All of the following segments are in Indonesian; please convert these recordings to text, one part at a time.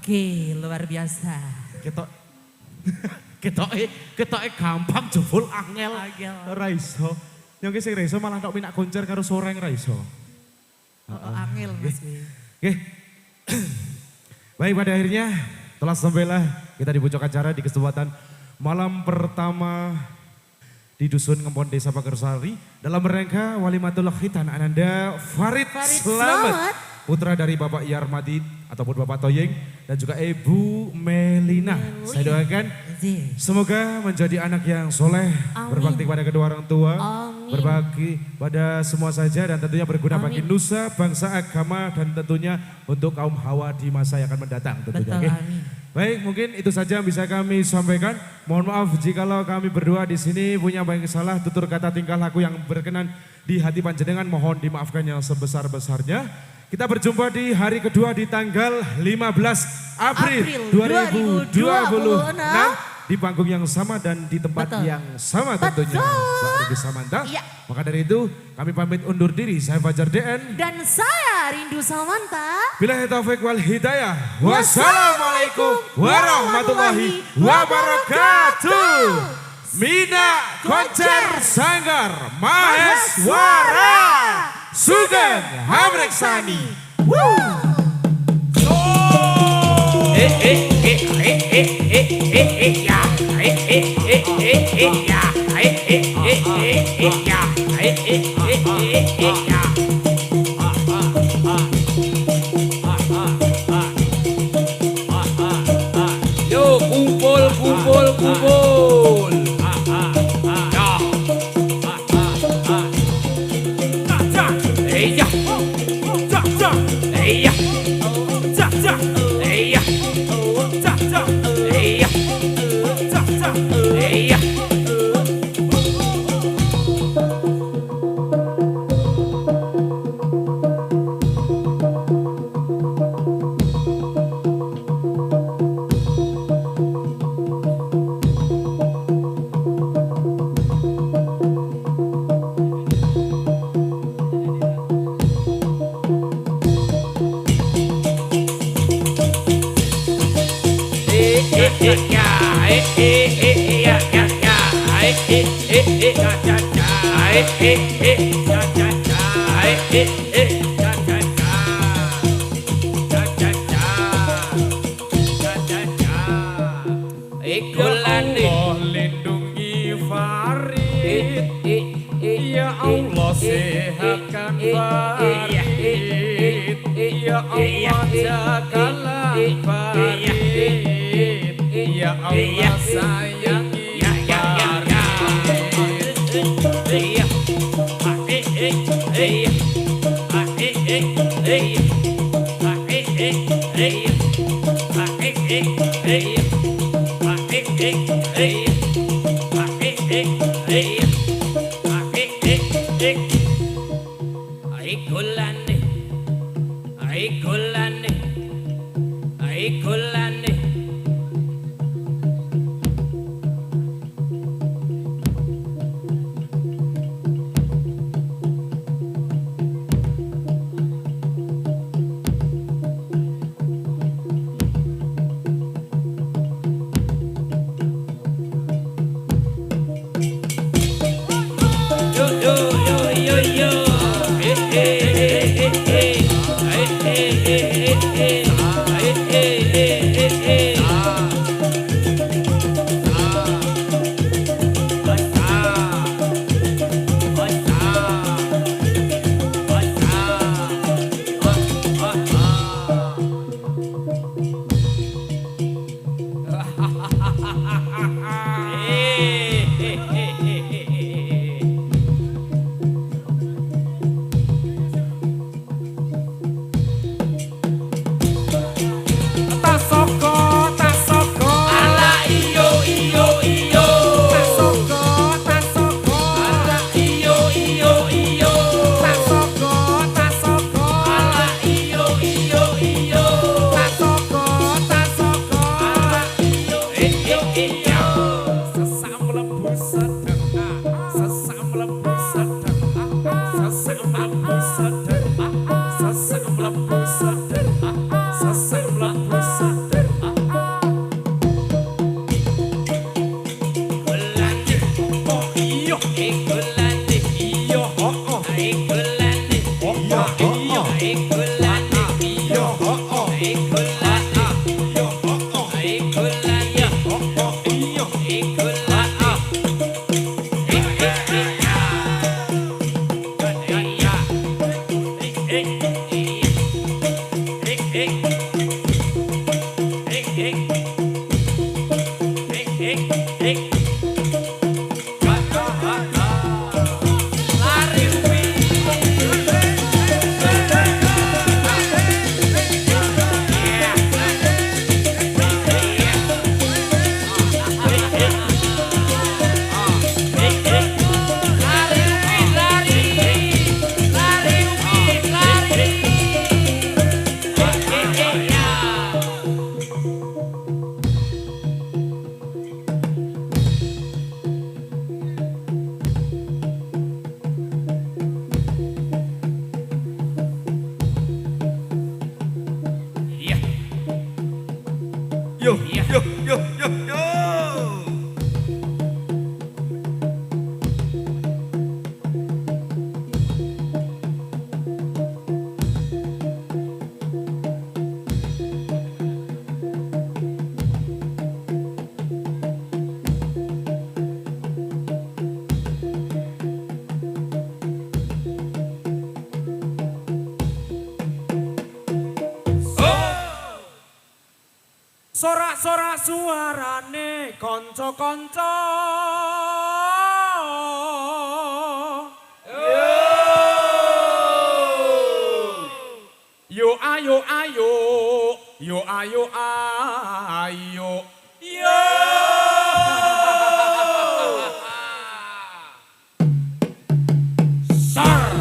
Oke, luar biasa. Ketoke gampang jebul angel. Angel. Ora iso. Yang sing ra iso malah tok minak koncer karo soreng ra iso. Angel Mas. Oke. Baik, pada akhirnya telah sampailah kita di puncak acara di kesempatan malam pertama di Dusun Ngempon Desa Pagersari dalam rangka Walimatul Khitan Ananda Farid Slamet. Putra dari Bapak Yarmadi ataupun Bapak Toyeng dan juga Ibu Melina. Saya doakan semoga menjadi anak yang soleh, berbakti pada kedua orang tua, berbakti pada semua saja dan tentunya berguna bagi nusa, bangsa, agama dan tentunya untuk kaum hawa di masa yang akan mendatang tentunya. Betul, Baik, mungkin itu saja yang bisa kami sampaikan. Mohon maaf jikalau kami berdua di sini punya banyak salah, tutur kata tingkah laku yang berkenan di hati panjenengan, mohon dimaafkan yang sebesar-besarnya. Kita berjumpa di hari kedua di tanggal 15 April 2026 di panggung yang sama dan di tempat yang sama tentunya. Pak Samanta. Ya. Maka dari itu kami pamit undur diri. Saya Fajar DN. Dan saya Rindu Samanta. Billahi taufik wal hidayah. Wassalamualaikum warahmatullahi wabarakatuh. Mina Konser Sanggar Maheswara Sugeng Hamreksani. Yo kumpul kumpul kumpul. Allah lindungi Farid, ya Allah sehatkan Farid, ya Allah jagalah Farid, ya Allah sayangi seder, sesek mlebu seder, sesek mlebu seder. Golane, oh iya, golane, iya, oh oh, golane, oh iya, golane, iya, oh oh, golane, iya, oh oh, golane, oh oh, iya, golane. Yo, yo, yo, yo, yo. Sorak-sorak suarane kanca-kanca. Yo ayo ayo, yo ayo ayo. Yo. Sar.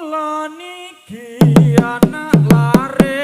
Kula niki anak lare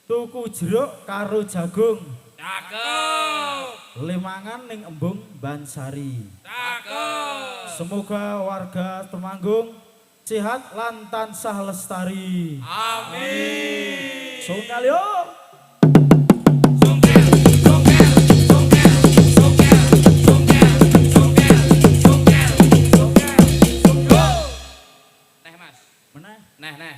Tuku jeruk karo jagung. Cakep. Lemangan ning embung Bansari. Cakep. Semoga warga Temanggung sehat lan tansah lestari. Amin. Sunggal yo. Sungkel, sungkel, sungkel, sungkel, sungkel, sungkel, sungkel, sungkel, sungkel. Neh Mas. Meneh. Neh.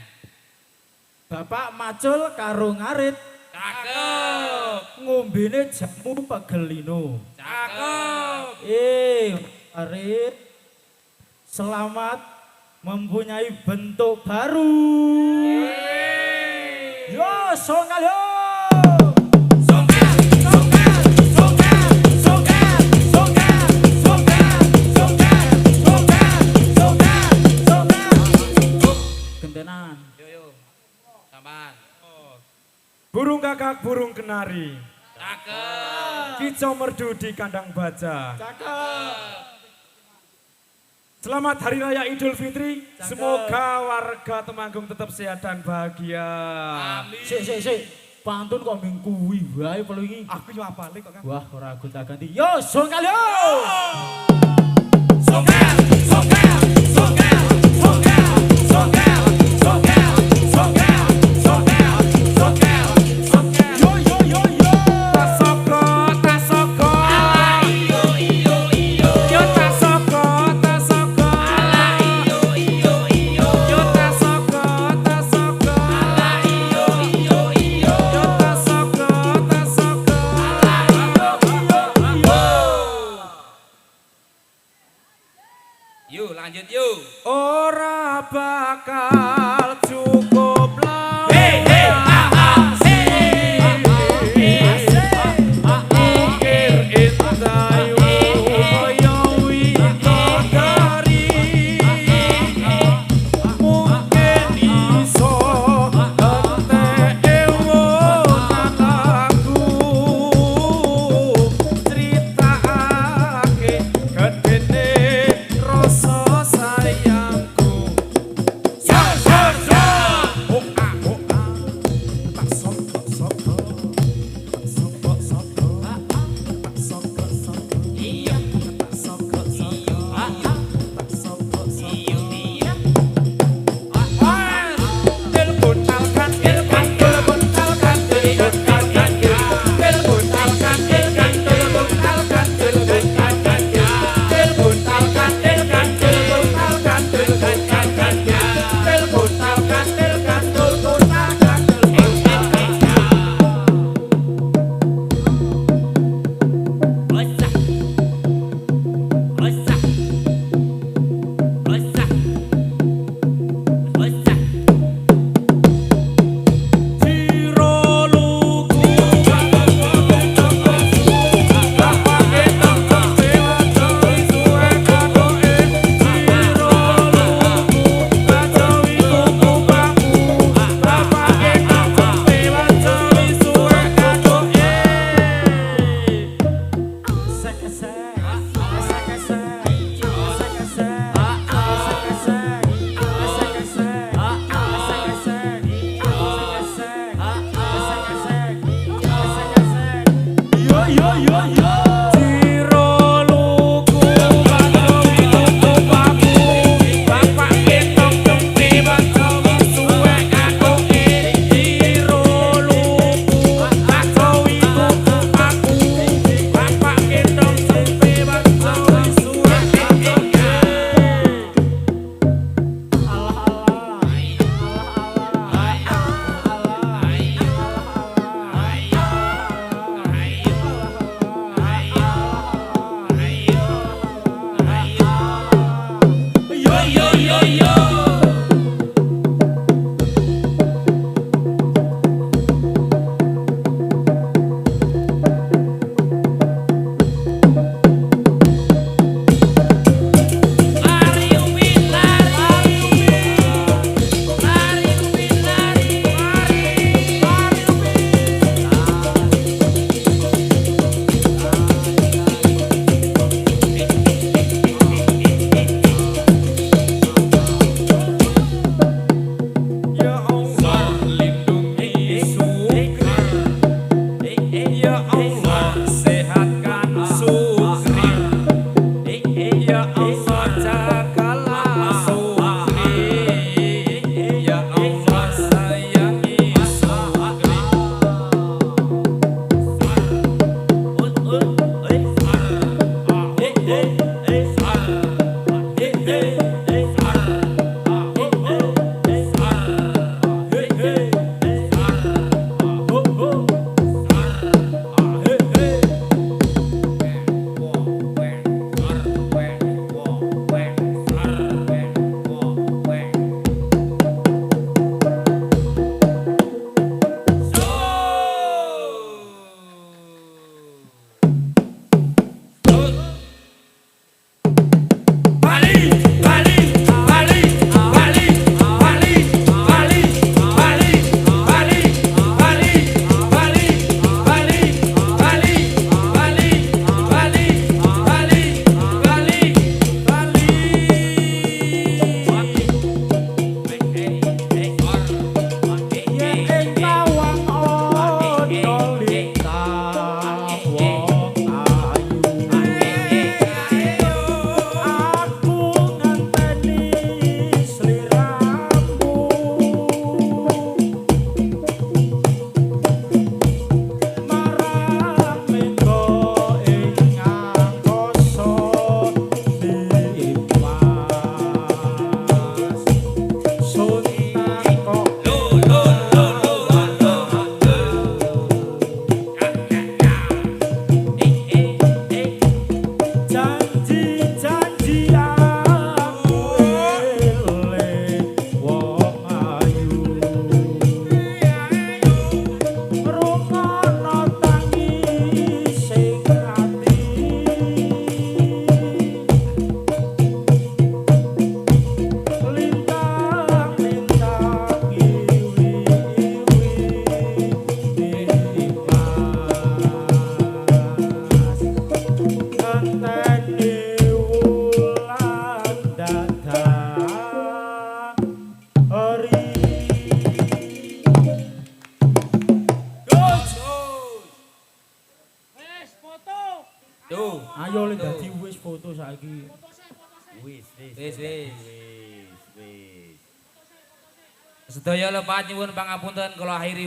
Bapak macul karo ngarit. Cakep. Ngombene jamu pegelino. Cakep. Ngarit. Selamat mempunyai bentuk baru. Yo, songgal yo. Sungkel, sungkel, sungkel, sungkel, sungkel, sungkel, sungkel, sungkel, sungkel, sungkel. Gentenan. Yo. Sabar. Burung kakak, burung kenari. Cakep. Kicau merdu di kandang baja. Cakep. Selamat Hari Raya Idul Fitri. Cakep. Semoga warga Temanggung tetap sehat dan bahagia. Amin. Sik. Pantun kok ming kuwi wae pelungi. Aku yo apale kok, Kang. Wah, ora gonta-ganti. Yo, songgal yo. Sungkel, sungkel, sungkel, sungkel, sungkel, sungkel, sungkel, sungkel, sungkel, sungkel. Yo. Tasoko, tasoko. Ala iyo. Yo tasoko, tasoko. Ala iyo. Yo tasoko, tasoko. Ala iyo. Yo tasoko, tasoko. Yuk lanjut yuk. Ora bakal cukup lama. Mikir intayu kaya widodari. Mungkin iso entek ewon aku. Critakake gedene rasa sayangku. ngenteni wulan dadari. Tuh. Ayo le dadi wis foto saiki. Wis. Sedaya lepat nyuwun pangapunten kula akhiri